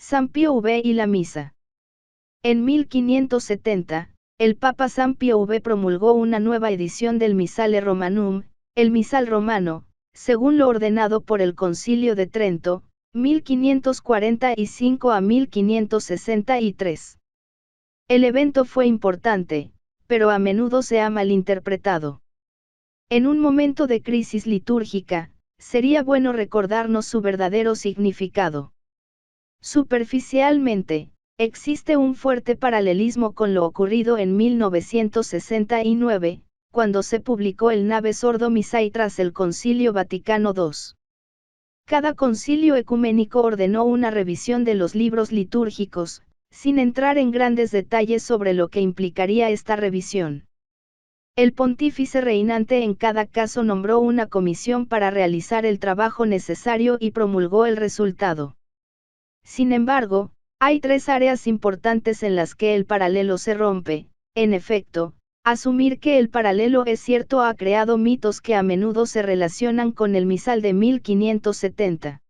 San Pío V y la misa. En 1570, el Papa San Pío V promulgó una nueva edición del Missale Romanum, el misal romano, según lo ordenado por el Concilio de Trento, 1545 a 1563. El evento fue importante, pero a menudo se ha malinterpretado. En un momento de crisis litúrgica, sería bueno recordarnos su verdadero significado. Superficialmente, existe un fuerte paralelismo con lo ocurrido en 1969, cuando se publicó el Nave Ordo Missae tras el Concilio Vaticano II. Cada concilio ecuménico ordenó una revisión de los libros litúrgicos, sin entrar en grandes detalles sobre lo que implicaría esta revisión. El pontífice reinante en cada caso nombró una comisión para realizar el trabajo necesario y promulgó el resultado. Sin embargo, hay tres áreas importantes en las que el paralelo se rompe. En efecto, asumir que el paralelo es cierto ha creado mitos que a menudo se relacionan con el misal de 1570.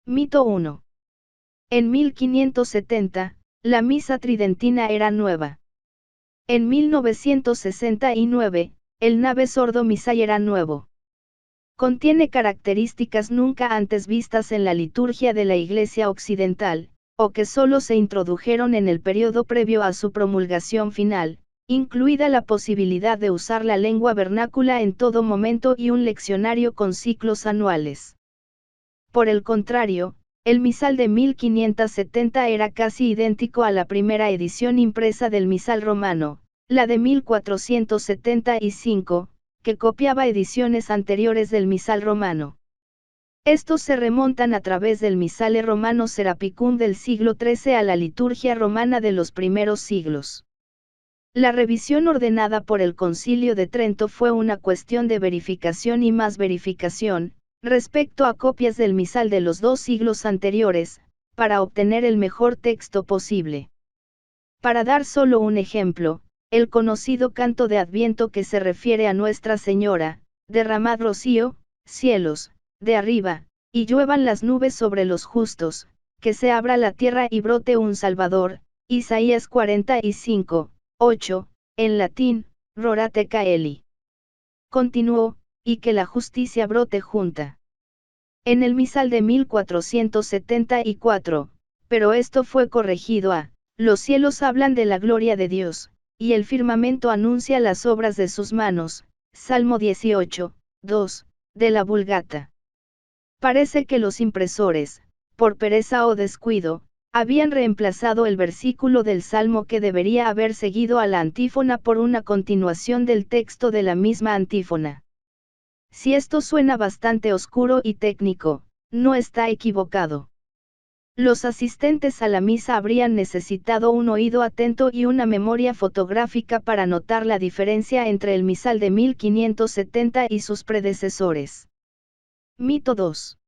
Mito 1. En 1570, la misa tridentina era nueva. En 1969, el Nave Ordo Missae era nuevo. Contiene características nunca antes vistas en la liturgia de la Iglesia Occidental, o que solo se introdujeron en el periodo previo a su promulgación final, incluida la posibilidad de usar la lengua vernácula en todo momento y un leccionario con ciclos anuales. Por el contrario, el misal de 1570 era casi idéntico a la primera edición impresa del misal romano, la de 1475, que copiaba ediciones anteriores del misal romano. Estos se remontan a través del Missale Romano Serapicum del siglo XIII a la liturgia romana de los primeros siglos. La revisión ordenada por el Concilio de Trento fue una cuestión de verificación y más verificación, respecto a copias del misal de los 2 siglos anteriores, para obtener el mejor texto posible. Para dar solo un ejemplo, el conocido canto de Adviento que se refiere a Nuestra Señora, derramad rocío, cielos, de arriba, y lluevan las nubes sobre los justos, que se abra la tierra y brote un Salvador, Isaías 45, 8, en latín, Rorate caeli. Continuó, y que la justicia brote junta. En el misal de 1474, pero esto fue corregido a, los cielos hablan de la gloria de Dios, y el firmamento anuncia las obras de sus manos, Salmo 18, 2, de la Vulgata. Parece que los impresores, por pereza o descuido, habían reemplazado el versículo del Salmo que debería haber seguido a la antífona por una continuación del texto de la misma antífona. Si esto suena bastante oscuro y técnico, no está equivocado. Los asistentes a la misa habrían necesitado un oído atento y una memoria fotográfica para notar la diferencia entre el misal de 1570 y sus predecesores. Mito 2.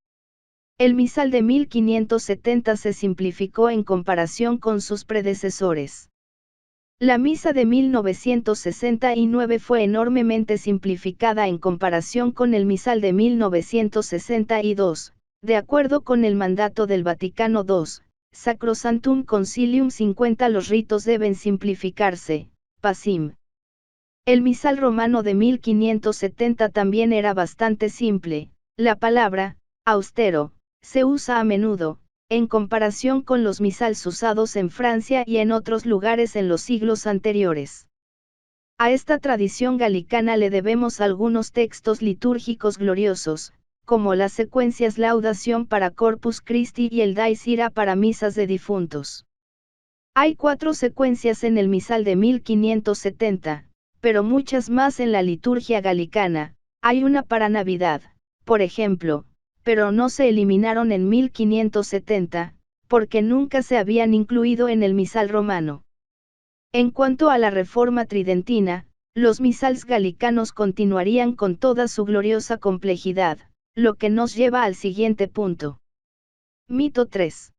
El misal de 1570 se simplificó en comparación con sus predecesores. La misa de 1969 fue enormemente simplificada en comparación con el misal de 1962, de acuerdo con el mandato del Vaticano II, Sacrosanctum Concilium 50. Los ritos deben simplificarse, Passim. El misal romano de 1570 también era bastante simple. La palabra, austero, se usa a menudo, en comparación con los misals usados en Francia y en otros lugares en los siglos anteriores. A esta tradición galicana le debemos algunos textos litúrgicos gloriosos, como las secuencias Laudación para Corpus Christi y el Dies Irae para misas de difuntos. Hay 4 secuencias en el misal de 1570, pero muchas más en la liturgia galicana. Hay una para Navidad, por ejemplo, pero no se eliminaron en 1570, porque nunca se habían incluido en el misal romano. En cuanto a la reforma tridentina, los misals galicanos continuarían con toda su gloriosa complejidad, lo que nos lleva al siguiente punto. Mito 3.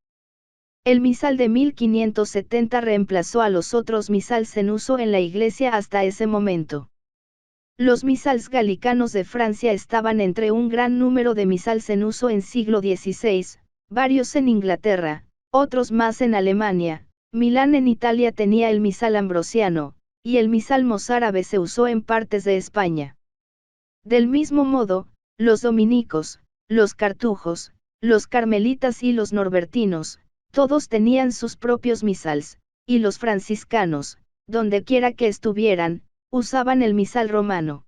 El misal de 1570 reemplazó a los otros misals en uso en la Iglesia hasta ese momento. Los misals galicanos de Francia estaban entre un gran número de misals en uso en siglo XVI, varios en Inglaterra, otros más en Alemania. Milán en Italia tenía el misal ambrosiano, y el misal mozárabe se usó en partes de España. Del mismo modo, los dominicos, los cartujos, los carmelitas y los norbertinos, todos tenían sus propios misals, y los franciscanos, dondequiera que estuvieran, usaban el misal romano.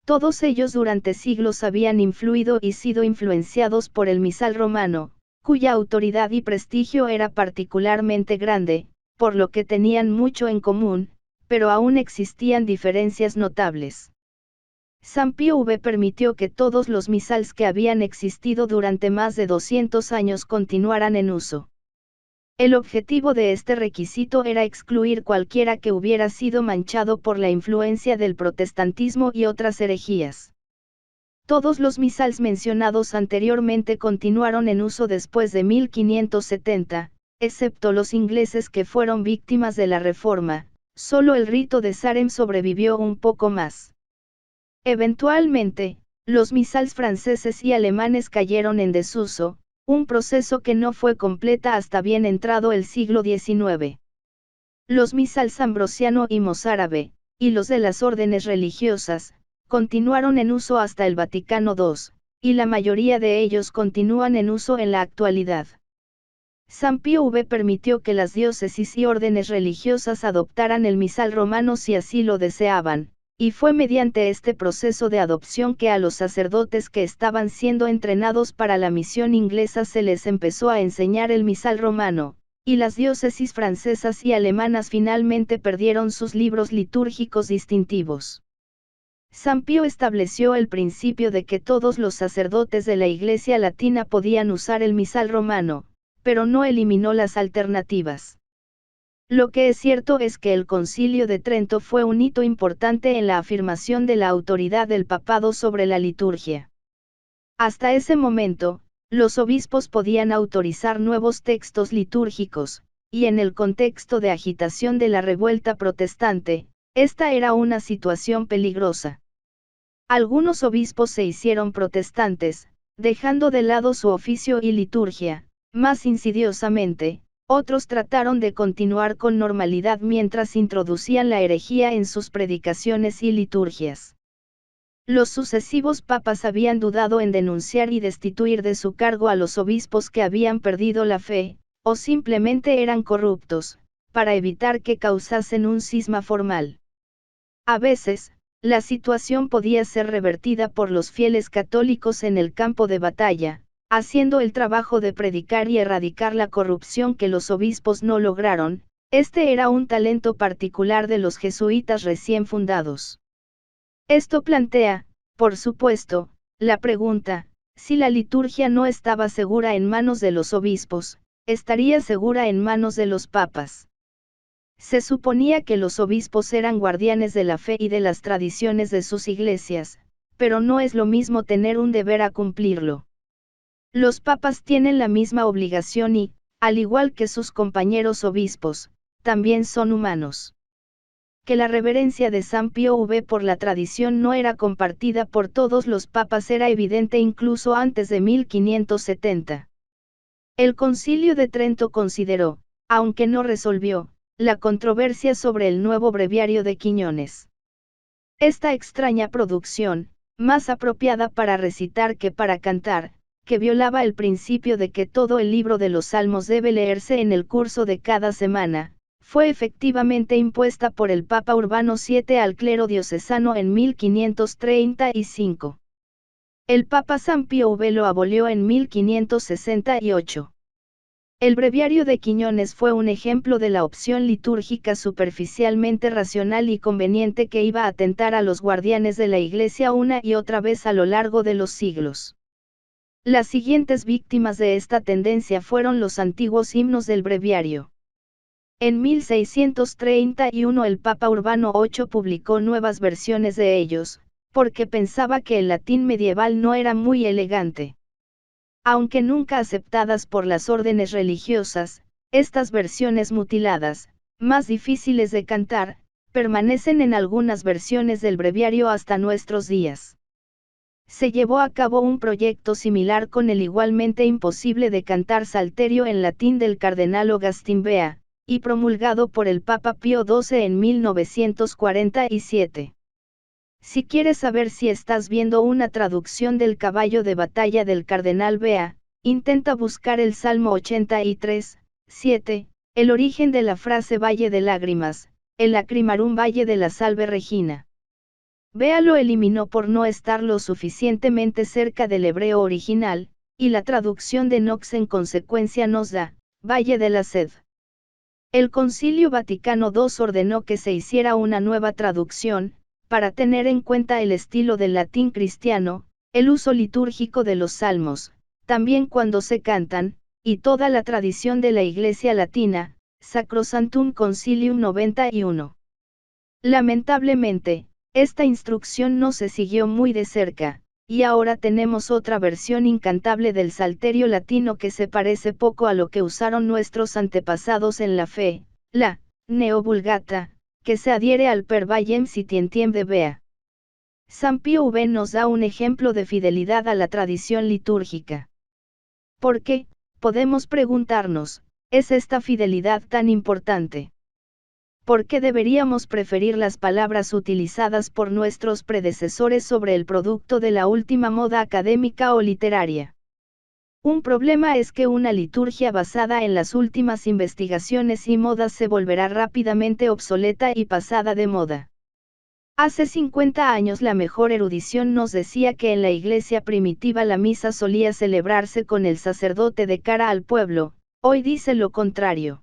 Todos ellos durante siglos habían influido y sido influenciados por el misal romano, cuya autoridad y prestigio era particularmente grande, por lo que tenían mucho en común, pero aún existían diferencias notables. San Pío V permitió que todos los misals que habían existido durante más de 200 años continuaran en uso. El objetivo de este requisito era excluir cualquiera que hubiera sido manchado por la influencia del protestantismo y otras herejías. Todos los misals mencionados anteriormente continuaron en uso después de 1570, excepto los ingleses que fueron víctimas de la Reforma. Solo el rito de Salem sobrevivió un poco más. Eventualmente, los misals franceses y alemanes cayeron en desuso, un proceso que no fue completa hasta bien entrado el siglo XIX. Los misals ambrosiano y mozárabe, y los de las órdenes religiosas, continuaron en uso hasta el Vaticano II, y la mayoría de ellos continúan en uso en la actualidad. San Pío V permitió que las diócesis y órdenes religiosas adoptaran el misal romano si así lo deseaban, y fue mediante este proceso de adopción que a los sacerdotes que estaban siendo entrenados para la misión inglesa se les empezó a enseñar el misal romano, y las diócesis francesas y alemanas finalmente perdieron sus libros litúrgicos distintivos. San Pío estableció el principio de que todos los sacerdotes de la Iglesia latina podían usar el misal romano, pero no eliminó las alternativas. Lo que es cierto es que el Concilio de Trento fue un hito importante en la afirmación de la autoridad del papado sobre la liturgia. Hasta ese momento, los obispos podían autorizar nuevos textos litúrgicos, y en el contexto de agitación de la revuelta protestante, esta era una situación peligrosa. Algunos obispos se hicieron protestantes, dejando de lado su oficio y liturgia. Más insidiosamente, otros trataron de continuar con normalidad mientras introducían la herejía en sus predicaciones y liturgias. Los sucesivos papas habían dudado en denunciar y destituir de su cargo a los obispos que habían perdido la fe, o simplemente eran corruptos, para evitar que causasen un cisma formal. A veces, la situación podía ser revertida por los fieles católicos en el campo de batalla, haciendo el trabajo de predicar y erradicar la corrupción que los obispos no lograron. Este era un talento particular de los jesuitas recién fundados. Esto plantea, por supuesto, la pregunta, si la liturgia no estaba segura en manos de los obispos, ¿estaría segura en manos de los papas? Se suponía que los obispos eran guardianes de la fe y de las tradiciones de sus iglesias, pero no es lo mismo tener un deber a cumplirlo. Los papas tienen la misma obligación y, al igual que sus compañeros obispos, también son humanos. Que la reverencia de San Pío V por la tradición no era compartida por todos los papas era evidente incluso antes de 1570. El Concilio de Trento consideró, aunque no resolvió, la controversia sobre el nuevo breviario de Quiñones. Esta extraña producción, más apropiada para recitar que para cantar, que violaba el principio de que todo el libro de los Salmos debe leerse en el curso de cada semana, fue efectivamente impuesta por el Papa Urbano VII al clero diocesano en 1535. El Papa San Pío V lo abolió en 1568. El breviario de Quiñones fue un ejemplo de la opción litúrgica superficialmente racional y conveniente que iba a tentar a los guardianes de la Iglesia una y otra vez a lo largo de los siglos. Las siguientes víctimas de esta tendencia fueron los antiguos himnos del breviario. En 1631 el Papa Urbano VIII publicó nuevas versiones de ellos, porque pensaba que el latín medieval no era muy elegante. Aunque nunca aceptadas por las órdenes religiosas, estas versiones mutiladas, más difíciles de cantar, permanecen en algunas versiones del breviario hasta nuestros días. Se llevó a cabo un proyecto similar con el igualmente imposible de cantar Salterio en latín del cardenal Agustín Bea, y promulgado por el Papa Pío XII en 1947. Si quieres saber si estás viendo una traducción del caballo de batalla del cardenal Bea, intenta buscar el Salmo 83, 7, el origen de la frase Valle de Lágrimas, el Lacrimarum Valle de la Salve Regina. Bea lo eliminó por no estar lo suficientemente cerca del hebreo original, y la traducción de Knox en consecuencia nos da, Valle de la Sed. El Concilio Vaticano II ordenó que se hiciera una nueva traducción, para tener en cuenta el estilo del latín cristiano, el uso litúrgico de los salmos, también cuando se cantan, y toda la tradición de la Iglesia Latina, Sacrosanctum Concilium 91. Lamentablemente, esta instrucción no se siguió muy de cerca, y ahora tenemos otra versión incantable del Salterio latino que se parece poco a lo que usaron nuestros antepasados en la fe, la Neo-Vulgata, que se adhiere al Per Ballem Sitientiem de Bea. San Pío V nos da un ejemplo de fidelidad a la tradición litúrgica. ¿Por qué, podemos preguntarnos, es esta fidelidad tan importante? ¿Por qué deberíamos preferir las palabras utilizadas por nuestros predecesores sobre el producto de la última moda académica o literaria? Un problema es que una liturgia basada en las últimas investigaciones y modas se volverá rápidamente obsoleta y pasada de moda. Hace 50 años la mejor erudición nos decía que en la iglesia primitiva la misa solía celebrarse con el sacerdote de cara al pueblo, hoy dice lo contrario.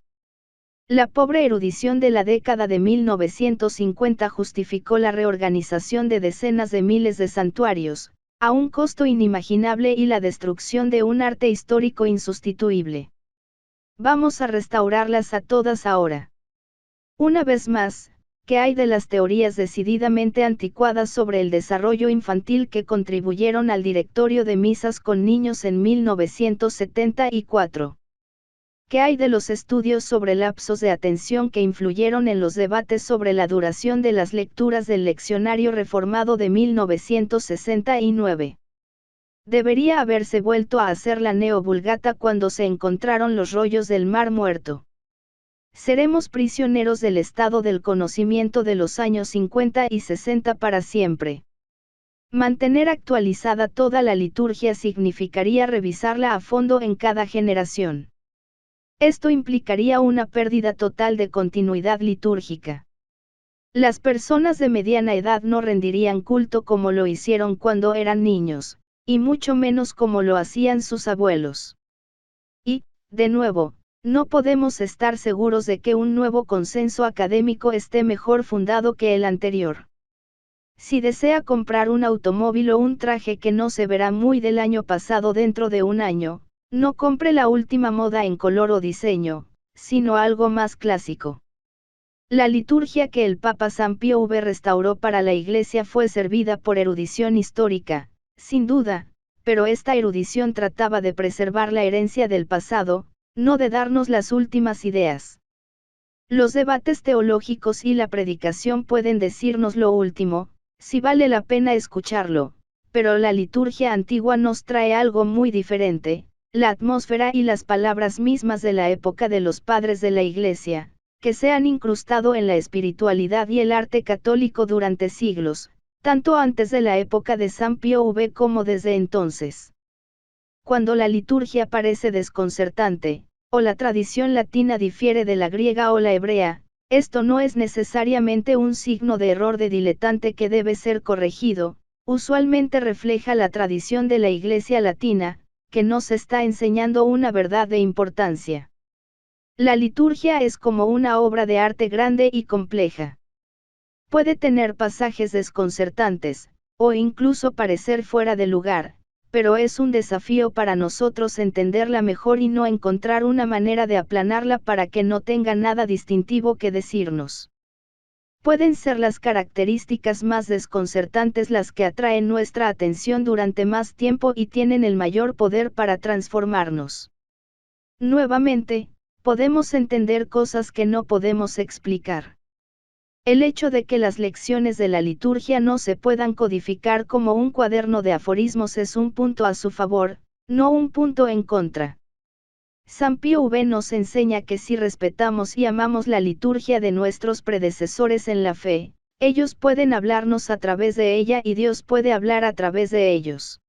La pobre erudición de la década de 1950 justificó la reorganización de decenas de miles de santuarios, a un costo inimaginable y la destrucción de un arte histórico insustituible. Vamos a restaurarlas a todas ahora. Una vez más, ¿qué hay de las teorías decididamente anticuadas sobre el desarrollo infantil que contribuyeron al directorio de misas con niños en 1974? ¿Qué hay de los estudios sobre lapsos de atención que influyeron en los debates sobre la duración de las lecturas del leccionario reformado de 1969? Debería haberse vuelto a hacer la Neo-Vulgata cuando se encontraron los rollos del Mar Muerto. Seremos prisioneros del estado del conocimiento de los años 50 y 60 para siempre. Mantener actualizada toda la liturgia significaría revisarla a fondo en cada generación. Esto implicaría una pérdida total de continuidad litúrgica. Las personas de mediana edad no rendirían culto como lo hicieron cuando eran niños, y mucho menos como lo hacían sus abuelos. Y, de nuevo, no podemos estar seguros de que un nuevo consenso académico esté mejor fundado que el anterior. Si desea comprar un automóvil o un traje que no se verá muy del año pasado dentro de un año, no compre la última moda en color o diseño, sino algo más clásico. La liturgia que el Papa San Pío V restauró para la Iglesia fue servida por erudición histórica, sin duda, pero esta erudición trataba de preservar la herencia del pasado, no de darnos las últimas ideas. Los debates teológicos y la predicación pueden decirnos lo último, si vale la pena escucharlo, pero la liturgia antigua nos trae algo muy diferente, la atmósfera y las palabras mismas de la época de los padres de la Iglesia, que se han incrustado en la espiritualidad y el arte católico durante siglos, tanto antes de la época de San Pío V como desde entonces. Cuando la liturgia parece desconcertante, o la tradición latina difiere de la griega o la hebrea, esto no es necesariamente un signo de error de diletante que debe ser corregido, usualmente refleja la tradición de la Iglesia latina, que nos está enseñando una verdad de importancia. La liturgia es como una obra de arte grande y compleja. Puede tener pasajes desconcertantes, o incluso parecer fuera de lugar, pero es un desafío para nosotros entenderla mejor y no encontrar una manera de aplanarla para que no tenga nada distintivo que decirnos. Pueden ser las características más desconcertantes las que atraen nuestra atención durante más tiempo y tienen el mayor poder para transformarnos. Nuevamente, podemos entender cosas que no podemos explicar. El hecho de que las lecciones de la liturgia no se puedan codificar como un cuaderno de aforismos es un punto a su favor, no un punto en contra. San Pío V nos enseña que si respetamos y amamos la liturgia de nuestros predecesores en la fe, ellos pueden hablarnos a través de ella y Dios puede hablar a través de ellos.